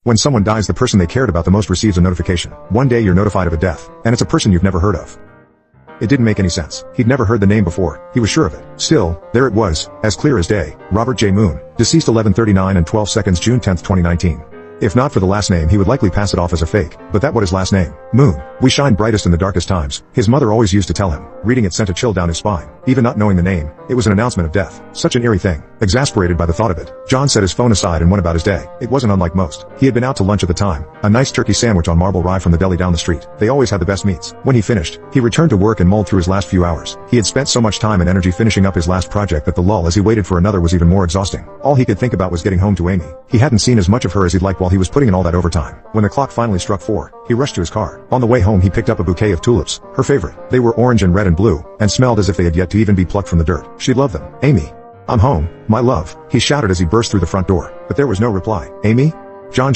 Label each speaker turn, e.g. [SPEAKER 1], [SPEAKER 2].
[SPEAKER 1] When someone dies, the person they cared about the most receives a notification. One day you're notified of a death, and it's a person you've never heard of. It didn't make any sense. He'd never heard the name before. He was sure of it. Still, there it was, as clear as day. Robert J. Moon, deceased 11:39 and 12 seconds, June 10, 2019. If not for the last name, he would likely pass it off as a fake. But that was his last name. Moon. We shine brightest in the darkest times. His mother always used to tell him. Reading it sent a chill down his spine. Even not knowing the name, it was an announcement of death. Such an eerie thing. Exasperated by the thought of it, John set his phone aside and went about his day. It wasn't unlike most. He had been out to lunch at the time. A nice turkey sandwich on marble rye from the deli down the street. They always had the best meats. When he finished, he returned to work and mulled through his last few hours. He had spent so much time and energy finishing up his last project that the lull as he waited for another was even more exhausting. All he could think about was getting home to Amy. He hadn't seen as much of her as he'd like while he was putting in all that overtime. When the clock finally struck 4, he rushed to his car. On the way home, he picked up a bouquet of tulips, her favorite. They were orange and red and blue, and smelled as if they had yet to even be plucked from the dirt. She loved them. Amy. I'm home, my love, he shouted as he burst through the front door. But there was no reply. Amy? John